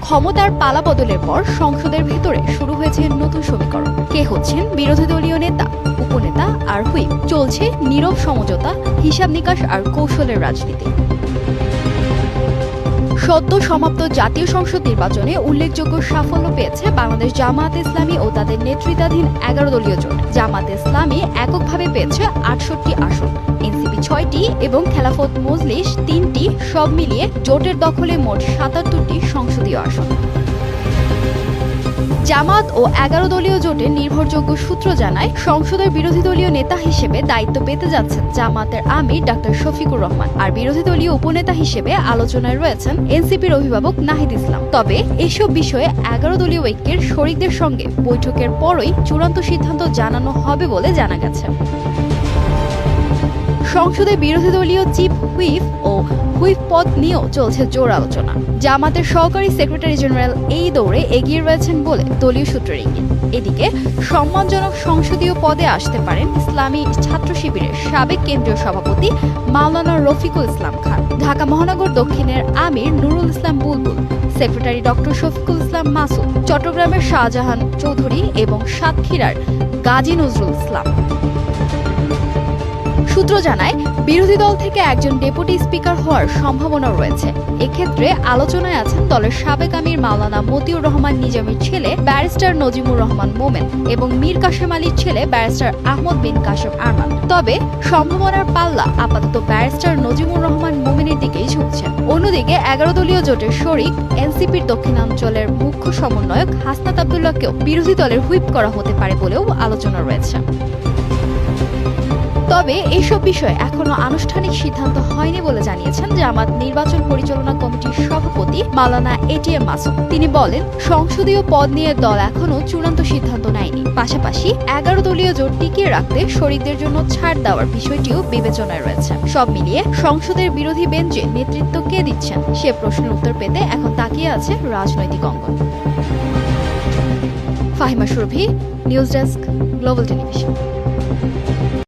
ক্ষমতার পালাবদলের পর সংসদের ভেতরে শুরু হয়েছে নতুন সমীকরণ। কে হচ্ছেন বিরোধী দলীয় নেতা, উপনেতা আর হুইপ। চলছে নীরব সমঝোতা, হিসাব নিকাশ আর কৌশলের রাজনীতি। সদ্য সমাপ্ত জাতীয় সংসদ নির্বাচনে উল্লেখযোগ্য সাফল্য পেয়েছে বাংলাদেশ জামায়াতে ইসলামী ও তাদের নেতৃত্বাধীন ১১ দলীয় জোট। জামায়াতে ইসলামী এককভাবে পেয়েছে ৬৮ আসন, এনসিপি ৬টি এবং খেলাফত মজলিস ৩টি। সব মিলিয়ে জোটের দখলে মোট ৭৭টি সংসদীয় আসন। জামাত ও ১১ দলীয় জোটের নির্ভরযোগ্য সূত্র জানায়, সংসদের বিরোধী দলীয় নেতা হিসেবে দায়িত্ব পেতে যাচ্ছেন জামাতের আমির ডাক্তার শফিকুর রহমান, আর বিরোধী দলীয় উপনেতা হিসেবে আলোচনায় রয়েছেন এনসিপির অভিভাবক নাহিদ ইসলাম। তবে এসব বিষয়ে ১১ দলীয় ঐক্যের শরিকদের সঙ্গে বৈঠকের পরই চূড়ান্ত সিদ্ধান্ত জানানো হবে বলে জানা গেছে। সংসদে বিরোধী দলীয় চিফ হুইপ ও হুইপ পদ নিয়েও চলছে জোর আলোচনা। জামাতের সহকারী সেক্রেটারি জেনারেল এই দৌড়ে এগিয়ে রয়েছেন বলে দলীয় সূত্রের ইঙ্গিত। এদিকে সম্মানজনক সংসদীয় পদে আসতে পারেন ইসলামী ছাত্র শিবিরের সাবেক কেন্দ্রীয় সভাপতি মাওলানা রফিকুল ইসলাম খান, ঢাকা মহানগর দক্ষিণের আমির নুরুল ইসলাম বুলবুল, সেক্রেটারি ডক্টর শফিকুল ইসলাম মাসুদ, চট্টগ্রামের শাহজাহান চৌধুরী এবং সাতক্ষীরার গাজী নজরুল ইসলাম। সূত্র জানায়, বিরোধী দল থেকে একজন ডেপুটি স্পিকার হওয়ার সম্ভাবনা রয়েছে। এক্ষেত্রে আলোচনায় আছেন দলের সাবেক আমির মাওলানা মতিউর রহমান নিজামীর ছেলে ব্যারিস্টার নজিমুর রহমান মোমেন এবং মীর কাসেম আলীর ছেলে ব্যারিস্টার আহমদ বিন কাসেম আরমান। তবে সম্ভাবনার পাল্লা আপাতত ব্যারিস্টার নজিমুর রহমান মোমেনের দিকেই ঝুঁকছে। অন্যদিকে ১১ দলীয় জোটের শরিক এনসিপির দক্ষিণাঞ্চলের মুখ্য সমন্বয়ক হাসনাত আব্দুল্লাহকেও বিরোধী দলের হুইপ করা হতে পারে বলেও আলোচনা রয়েছে। তবে এসব বিষয়ে এখনো আনুষ্ঠানিক সিদ্ধান্ত হয়নি বলে জানিয়েছেন জামাত নির্বাচন পরিচালনা কমিটির সভাপতি মাওলানা এটিএম মাসুম। তিনি বলেন, সংসদীয় পদ নিয়ে দল এখনো চূড়ান্ত সিদ্ধান্ত নেয়নি। পাশাপাশি ১১ দলীয় জোট টিকিয়ে রাখতে শরিকদের জন্য ছাড় দেওয়ার বিষয়টিও বিবেচনায় রয়েছে। সব মিলিয়ে সংসদের বিরোধী বেঞ্চে নেতৃত্ব কে দিচ্ছেন সে প্রশ্নের উত্তর পেতে এখন তাকিয়ে আছে রাজনৈতিক অঙ্গন। ফাহিমা সুরভি, নিউজ ডেস্ক, গ্লোবাল টেলিভিশন।